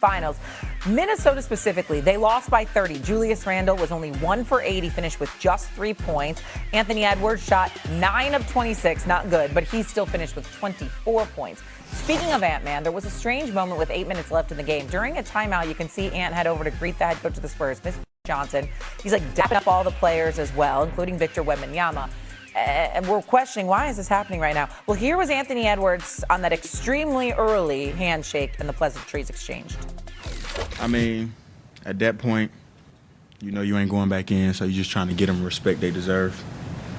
Finals. Minnesota specifically, they lost by 30. Julius Randle was only 1 for 8. He finished with just 3 points. Anthony Edwards shot 9 of 26. Not good, but he still finished with 24 points. Speaking of Ant-Man, there was a strange moment with 8 minutes left in the game. During a timeout, you can see Ant head over to greet the head coach of the Spurs, Mr. Johnson. He's like dapping up all the players as well, including Victor Wembanyama. And we're questioning, why is this happening right now? Well, here was Anthony Edwards on that extremely early handshake and the pleasantries exchanged. I mean, at that point, you know you ain't going back in, so you're just trying to get them respect they deserve.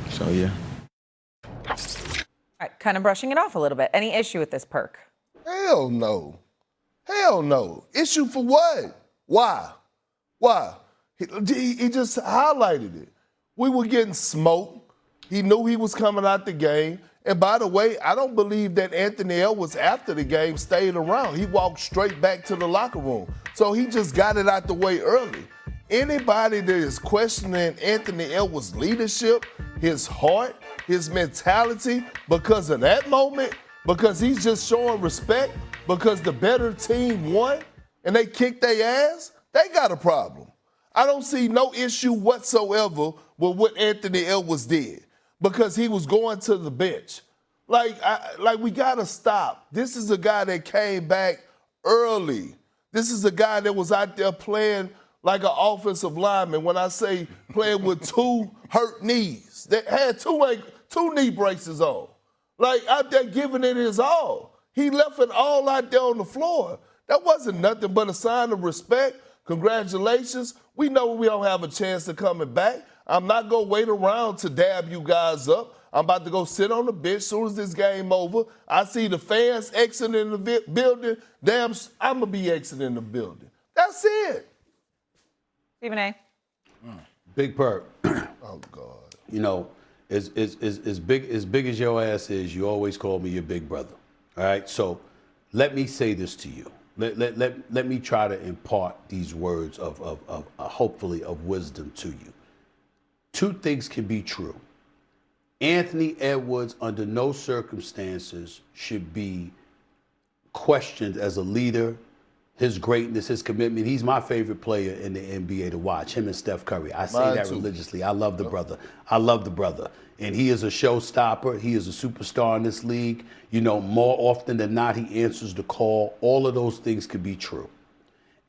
So, yeah. All right, kind of brushing it off a little bit. Any issue with this perk? Hell no. Hell no. Issue for what? Why? Why? He just highlighted it. We were getting smoked. He knew he was coming out the game. And by the way, I don't believe that Anthony Edwards after the game stayed around. He walked straight back to the locker room. So he just got it out the way early. Anybody that is questioning Anthony Edwards' leadership, his heart, his mentality, because of that moment, because he's just showing respect, because the better team won and they kicked their ass, they got a problem. I don't see no issue whatsoever with what Anthony Edwards did, because he was going to the bench. Like we got to stop. This is a guy that came back early. This is a guy that was out there playing like an offensive lineman. When I say playing with 2 hurt knees, that had two knee braces on. Like out there giving it his all. He left it all out there on the floor. That wasn't nothing but a sign of respect. Congratulations. We know we don't have a chance of coming back. I'm not going to wait around to dab you guys up. I'm about to go sit on the bench as soon as this game over. I see the fans exiting the building. Damn, I'm going to be exiting the building. That's it. Stephen A. Big perk. Oh, God. You know, as big as your ass is, you always call me your big brother. All right? So let me say this to you. Let me try to impart these words of hopefully of wisdom to you. 2 things can be true. Anthony Edwards, under no circumstances, should be questioned as a leader, his greatness, his commitment. He's my favorite player in the NBA to watch, him and Steph Curry. I say Mine that too. religiously. I love the brother. I love the brother. And he is a showstopper. He is a superstar in this league. You know, more often than not, he answers the call. All of those things could be true.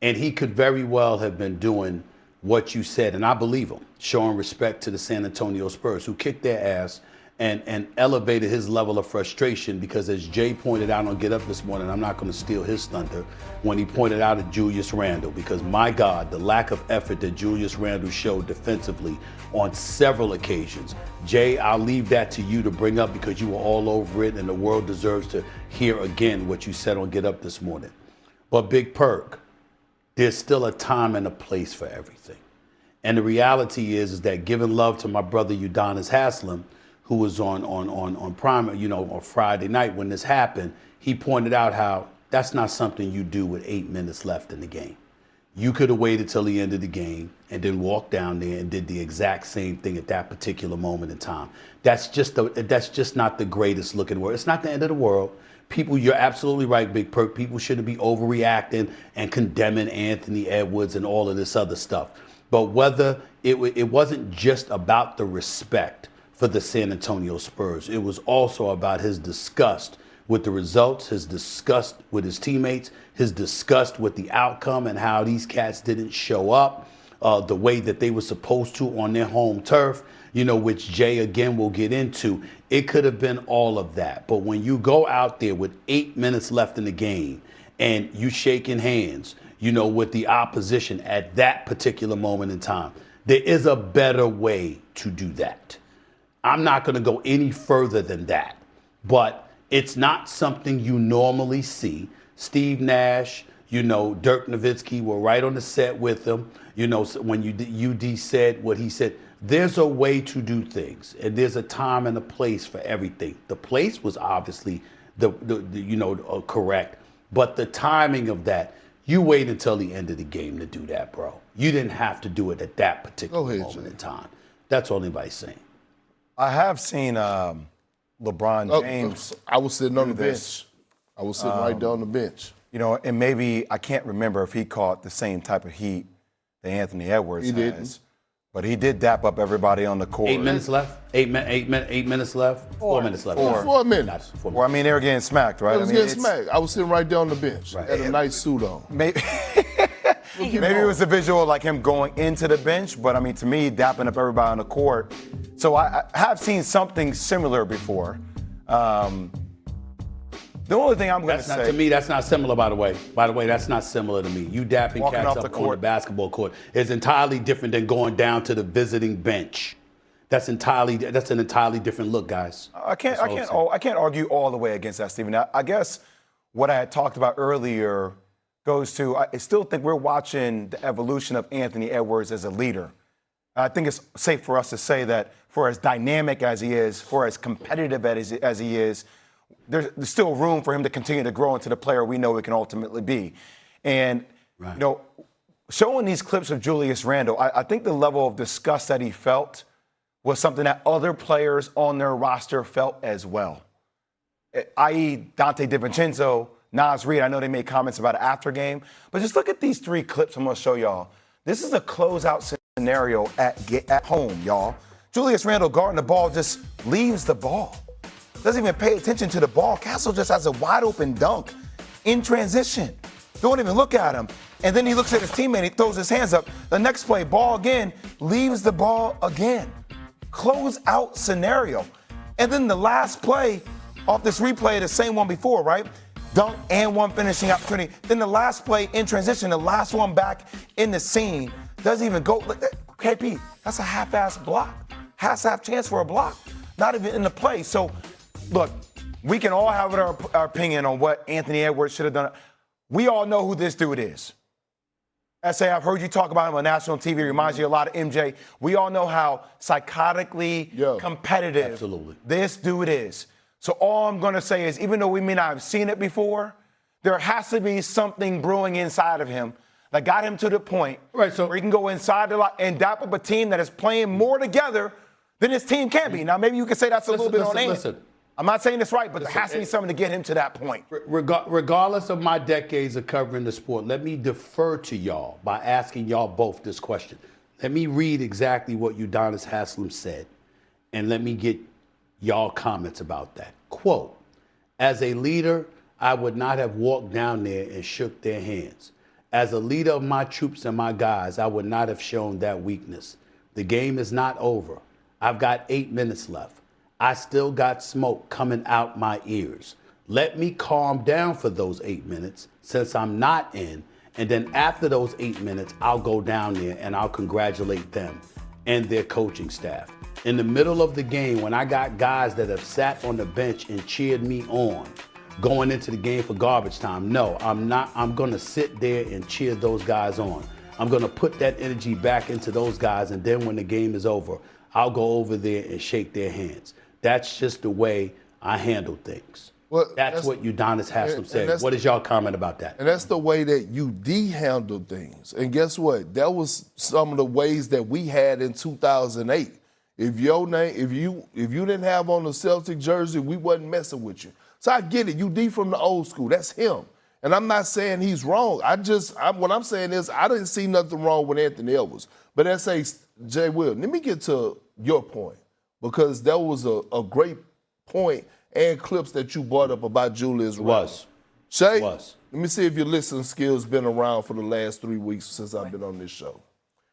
And he could very well have been doing what you said, and I believe him, showing respect to the San Antonio Spurs, who kicked their ass and elevated his level of frustration, because as Jay pointed out on Get Up this morning, I'm not going to steal his thunder, when he pointed out at Julius Randle, because my God, the lack of effort that Julius Randle showed defensively on several occasions. Jay, I'll leave that to you to bring up, because you were all over it, and the world deserves to hear again what you said on Get Up this morning. But Big Perk, there's still a time and a place for everything. And the reality is that, giving love to my brother Udonis Haslem, who was on Prime, you know, on Friday night when this happened, he pointed out how that's not something you do with 8 minutes left in the game. You could have waited till the end of the game and then walked down there and did the exact same thing at that particular moment in time. That's just not the greatest look in the world. It's not the end of the world. People, you're absolutely right, Big Perk. People shouldn't be overreacting and condemning Anthony Edwards and all of this other stuff. But whether it wasn't just about the respect for the San Antonio Spurs, it was also about his disgust with the results, his disgust with his teammates, his disgust with the outcome and how these cats didn't show up the way that they were supposed to on their home turf, you know, which Jay again will get into. It could have been all of that. But when you go out there with 8 minutes left in the game and you shaking hands, you know, with the opposition at that particular moment in time, there is a better way to do that. I'm not going to go any further than that, but it's not something you normally see. Steve Nash, you know, Dirk Nowitzki were right on the set with him. You know, when UD said what he said, there's a way to do things, and there's a time and a place for everything. The place was obviously correct, but the timing of that, you wait until the end of the game to do that, bro. You didn't have to do it at that particular moment in time. That's all anybody's saying. I have seen LeBron James. I was sitting on the bench. I was sitting right there on the bench. You know, and maybe I can't remember if he caught the same type of heat that Anthony Edwards He has. didn't. But he did dap up everybody on the court. 8 minutes left. 8 minutes left. 4 minutes left. 4 minutes. 4 Well, I mean, they were getting smacked, right? I was getting smacked. I was sitting right there on the bench. Right. Had a nice suit on. Maybe it was a visual like him going into the bench, but I mean, to me, dapping up everybody on the court. So I have seen something similar before. The only thing I'm going to say. To me, that's not similar, by the way. By the way, that's not similar to me. You dapping Walking cats off up the on the court. basketball court is entirely different than going down to the visiting bench. That's an entirely different look, guys. I can't argue all the way against that, Stephen. I guess what I had talked about earlier goes to, I still think we're watching the evolution of Anthony Edwards as a leader. I think it's safe for us to say that for as dynamic as he is, for as competitive as he is, there's still room for him to continue to grow into the player we know he can ultimately be. And, you know, showing these clips of Julius Randle, I think the level of disgust that he felt was something that other players on their roster felt as well, i.e. Dante DiVincenzo, Naz Reid. I know they made comments about it after game, but just look at these 3 clips I'm going to show y'all. This is a closeout scenario at home, y'all. Julius Randle guarding the ball just leaves the ball. Doesn't even pay attention to the ball. Castle just has a wide open dunk in transition. Don't even look at him. And then he looks at his teammate, he throws his hands up. The next play, ball again, leaves the ball again. Close out scenario. And then the last play off this replay, the same one before, right? Dunk and one finishing opportunity. Then the last play in transition, the last one back in the scene, doesn't even go. KP, that's a half-ass block. Half chance for a block. Not even in the play. So, look, we can all have our opinion on what Anthony Edwards should have done. We all know who this dude is. S.A., I've heard you talk about him on national TV. It reminds you a lot of MJ. We all know how psychotically competitive this dude is. So all I'm going to say is, even though we may not have seen it before, there has to be something brewing inside of him that got him to the point where he can go inside the lot and dap up a team that is playing more together than his team can be. Now, maybe you could say that's a little bit on aim. I'm not saying it's right, but there has to be something to get him to that point. Regardless of my decades of covering the sport, let me defer to y'all by asking y'all both this question. Let me read exactly what Udonis Haslem said, and let me get y'all comments about that. Quote, as a leader, I would not have walked down there and shook their hands. As a leader of my troops and my guys, I would not have shown that weakness. The game is not over. I've got 8 minutes left. I still got smoke coming out my ears. Let me calm down for those 8 minutes since I'm not in. And then after those 8 minutes, I'll go down there and I'll congratulate them and their coaching staff. In the middle of the game, when I got guys that have sat on the bench and cheered me on going into the game for garbage time, no, I'm not. I'm going to sit there and cheer those guys on. I'm going to put that energy back into those guys. And then when the game is over, I'll go over there and shake their hands. That's just the way I handle things. Well, that's what Udonis Haslem said. What is y'all comment about that? And that's the way that UD handled things. And guess what? That was some of the ways that we had in 2008. If your name, if you didn't have on the Celtic jersey, we wasn't messing with you. So I get it. UD from the old school. That's him. And I'm not saying he's wrong. What I'm saying is I didn't see nothing wrong with Anthony Edwards. But Jay Will, let me get to your point, because that was a great point and clips that you brought up about Julius Randle. Shay, let me see if your listening skills been around for the last 3 weeks since I've been on this show.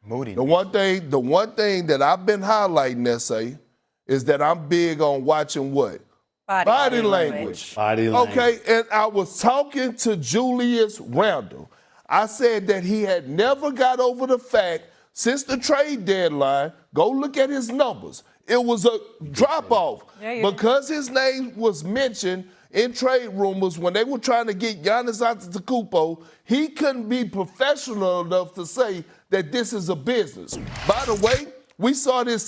Moody. The one thing that I've been highlighting, S.A., is that I'm big on watching what? Body language. Okay, and I was talking to Julius Randle. I said that he had never got over the fact since the trade deadline, go look at his numbers. It was a drop-off because his name was mentioned in trade rumors when they were trying to get Giannis Antetokounmpo. He couldn't be professional enough to say that this is a business. By the way, we saw this